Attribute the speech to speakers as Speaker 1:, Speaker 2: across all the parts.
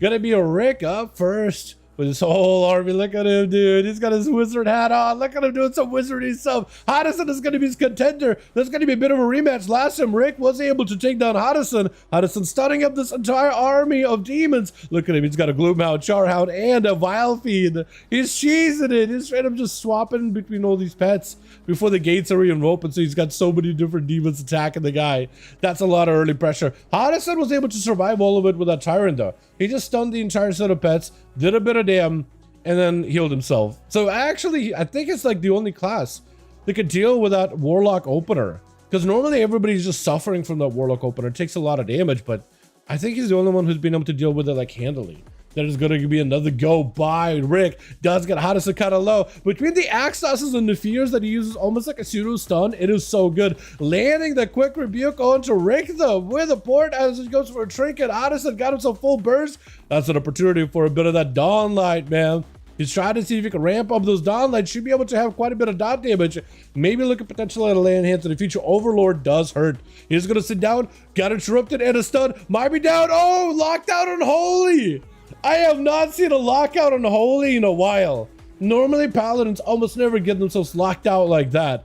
Speaker 1: Gonna be a Rick up first with his whole army. Look at him, dude. He's got his wizard hat on. Look at him doing some wizardy stuff. Hoddison is going to be his contender. There's going to be a bit of a rematch. Last time, Rick was able to take down Hoddison. Hoddison stunning up this entire army of demons. Look at him. He's got a Gloomhound, Charhound, and a Vile Fiend. He's cheesing it. He's straight up just swapping between all these pets before the gates are even open. So he's got so many different demons attacking the guy. That's a lot of early pressure. Hoddison was able to survive all of it with that Tyrant, though. He just stunned the entire set of pets, did a bit of damn, and then healed himself. So actually, I think it's like the only class that could deal with that Warlock opener. Because normally everybody's just suffering from that Warlock opener. It takes a lot of damage, but I think he's the only one who's been able to deal with it like handily. That is going to be another go by Rick. Does get Hoddison kind of low. Between the Axoses and the Fears that he uses almost like a pseudo stun, it is so good. Landing the quick rebuke onto Rick though with a port as he goes for a trinket. Hoddison got himself full burst. That's an opportunity for a bit of that Dawn Light, man. He's trying to see if he can ramp up those Dawn Lights. Should be able to have quite a bit of dot damage. Maybe look at potential at a land hands in the future. Overlord does hurt. He's going to sit down. Got interrupted and a stun. Might be down. Oh, locked out on Holy. I have not seen a lockout on Holy in a while. Normally, Paladins almost never get themselves locked out like that.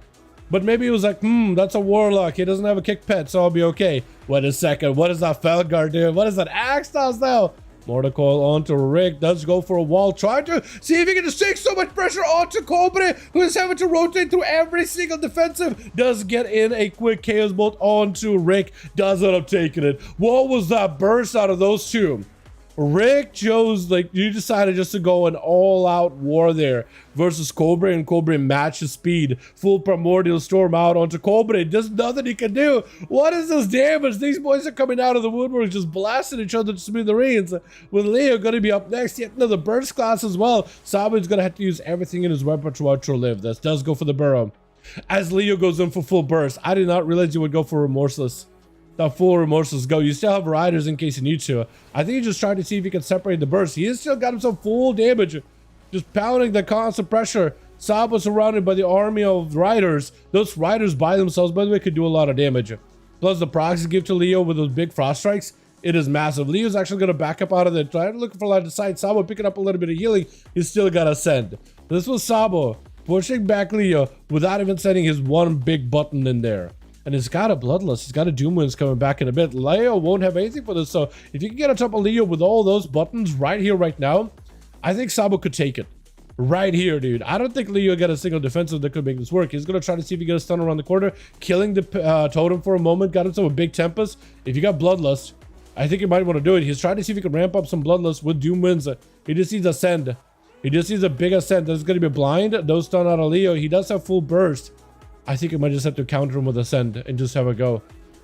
Speaker 1: But maybe it was like, that's a Warlock. He doesn't have a kick pet, so I'll be okay. Wait a second. What is that Felgar doing? What is that Axtos now? Mortal Coil onto Rick. Does go for a wall. Trying to see if he can just take so much pressure onto Cobra, who is having to rotate through every single defensive. Does get in a quick Chaos Bolt onto Rick. Does end up taking it. What was that burst out of those two? Rick chose, like, you decided just to go an all-out war there versus Cobra, and Cobra matched his speed. Full Primordial Storm out onto Cobra. Just nothing he can do. What is this damage? These boys are coming out of the woodwork, just blasting each other to smithereens. With Leo going to be up next, yet another burst class as well. Sabu's going to have to use everything in his repertoire to live. This does go for the burrow. As Leo goes in for full burst, I did not realize you would go for Remorseless. The full Remorseless go. You still have Riders in case you need to. I think he's just trying to see if he can separate the burst. He has still got himself full damage. Just pounding the constant pressure. Sabo surrounded by the army of Riders. Those Riders by themselves, by the way, could do a lot of damage. Plus the proxy give to Leo with those big frost strikes. It is massive. Leo's actually going to back up out of there. Trying to look for line of sight. Sabo picking up a little bit of healing. He's still got to send. This was Sabo pushing back Leo without even setting his one big button in there. And he's got a Bloodlust. He's got a Doom Winds coming back in a bit. Leo won't have anything for this. So if you can get on top of Leo with all those buttons right here, right now, I think Sabo could take it. Right here, dude. I don't think Leo got a single defensive that could make this work. He's going to try to see if he gets a stun around the corner. Killing the totem for a moment. Got himself a big Tempest. If you got Bloodlust, I think you might want to do it. He's trying to see if he can ramp up some Bloodlust with Doom Winds. He just needs Ascend. He just needs a big Ascend. There's going to be blind. No stun out of Leo. He does have full burst. I think I might just have to counter him with Ascend and just have a go.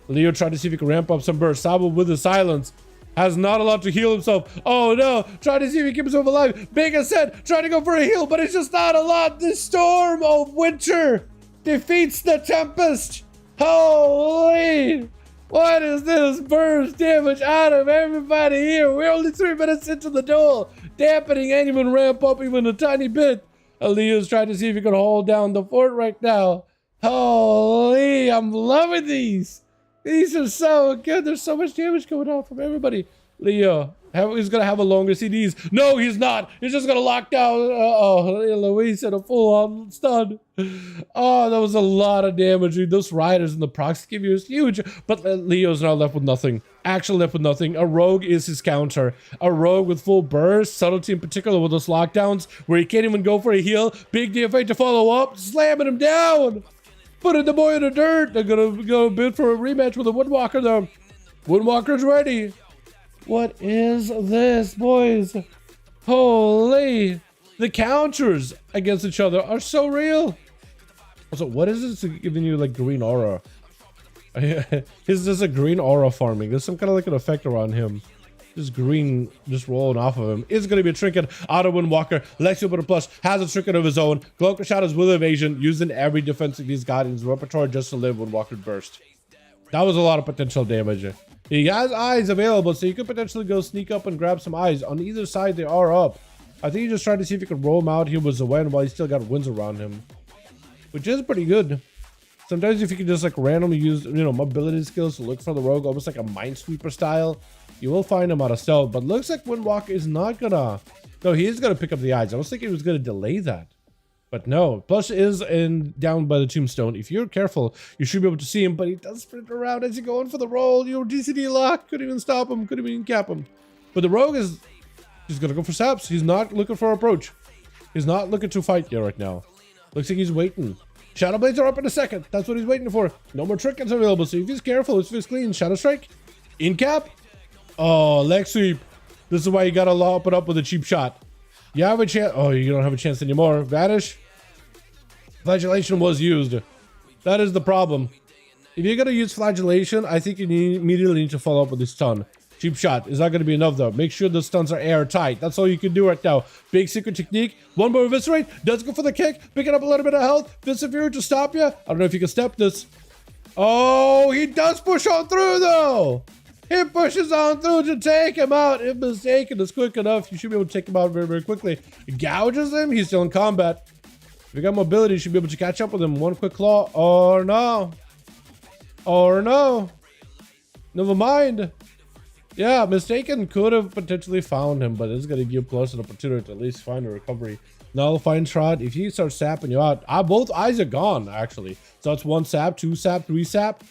Speaker 1: Leo tried to see if he can ramp up some burst. Sabo with the silence. Has not a lot to heal himself. Oh no. Trying to see if he keeps himself alive. Big Ascend. Trying to go for a heal, but it's just not a lot. The Storm of Winter defeats the Tempest. Holy. What is this burst damage out of everybody here? We're only 3 minutes into the duel. Dampening ain't even ramp up even a tiny bit. Leo's trying to see if he can hold down the fort right now. Holy, I'm loving these. These are so good. There's so much damage going on from everybody. Leo, he's going to have a longer CDs. No, he's not. He's just going to lock down. Luis in a full-on stun. Oh, that was a lot of damage. Dude. Those Riders and the proxy give you is huge. But Leo's now left with nothing. Actually left with nothing. A Rogue is his counter. A Rogue with full burst. Subtlety in particular with those lockdowns where he can't even go for a heal. Big DFA to follow up. Slamming him down. Putting the boy in the dirt. They're going to go bid for a rematch with the Woodwalker though. Woodwalker's ready. What is this, boys? Holy. The counters against each other are so real. Also, what is this giving you like green aura? Is this a green aura farming? There's some kind of like an effect around him. Just green, just rolling off of him. It's going to be a trinket. Auto Windwalker. Lexio with a plus. Has a trinket of his own. Cloak of Shadows with evasion. Using every defensive he's got in his repertoire just to live Windwalker burst. That was a lot of potential damage. He has eyes available, so you could potentially go sneak up and grab some eyes. On either side, they are up. I think he just tried to see if he could roll him out here with Zawen while he still got winds around him. Which is pretty good. Sometimes if you can just like randomly use, mobility skills to look for the rogue, almost like a Minesweeper style, You will find him out of stealth, but looks like Windwalker is not gonna... No, he is gonna pick up the eyes. I was thinking he was gonna delay that. But no, Plush is down by the tombstone. If you're careful, you should be able to see him, but he does sprint around as you're going for the roll. Your DCD lock couldn't even stop him, couldn't even cap him. But the rogue is... He's gonna go for saps. He's not looking for approach. He's not looking to fight you right now. Looks like he's waiting. Shadow Blades are up in a second. That's what he's waiting for. No more trinkets available, so if he's careful, if he's clean, Shadow Strike. In cap. Oh, leg sweep. This is why you gotta lop it up with a cheap shot. You have a chance. Oh, you don't have a chance anymore. Vanish. Flagellation was used. That is the problem. If you're gonna use flagellation, I think you immediately need to follow up with this stun. Cheap shot is not going to be enough though. Make sure the stuns are airtight. That's all you can do right now. Big secret technique. One more Eviscerate. Does go for the kick. Picking up a little bit of health. Viscerates to stop you. I don't know if you can step this. Oh, he does push on through though. He pushes on through to take him out. If mistaken is quick enough, you should be able to take him out very, very quickly. Gouges him. He's still in combat. If you got mobility, you should be able to catch up with him. One quick claw. Or no. Or no. Never mind. Yeah, mistaken could have potentially found him, but it's going to give Plus an opportunity to at least find a recovery. Nullifying Shot, if he starts sapping you out, both eyes are gone, actually. So that's 1 sap, 2 sap, 3 sap.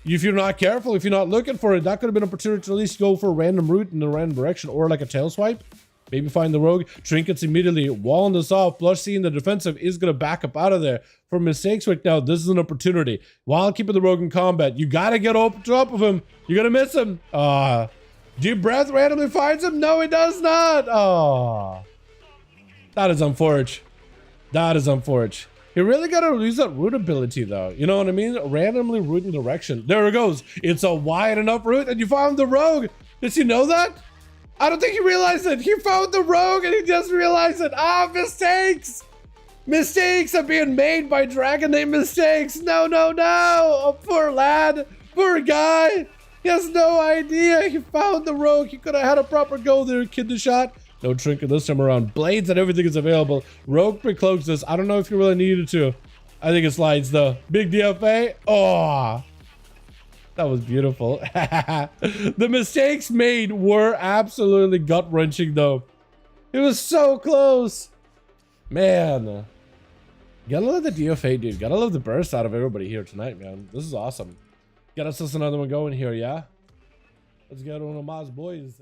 Speaker 1: If you're not careful, if you're not looking for it, that could have been an opportunity to at least go for a random route in a random direction, or like a tail swipe. Maybe find the rogue. Trinkets immediately. Walling this off. Plush seeing the defensive is going to back up out of there. For mistakes right now, this is an opportunity. While keeping the rogue in combat, you got to get up top of him. You're going to miss him. Deep Breath randomly finds him? No, he does not. Oh, that is unfortunate. That is unfortunate. He really got to use that root ability, though. You know what I mean? Randomly root in direction. There it goes. It's a wide enough route, and you found the rogue. Does he know that? I don't think he realized it. He found the rogue, and he just realized it. Mistakes. Mistakes are being made by Dragon named Mistakes. No, no, no. Oh, poor lad. Poor guy. He has no idea. He found the rogue. He could have had a proper go there, kid the shot. No trinket this time around. Blades and everything is available. Rogue pre-cloaks this. I don't know if you really needed to. I think it slides though. Big DFA. Oh, that was beautiful. The mistakes made were absolutely gut-wrenching though. It was so close. Man. Gotta love the DFA, dude. Gotta love the burst out of everybody here tonight, man. This is awesome. Get us another one going here, yeah? Let's get one of Ma's boys.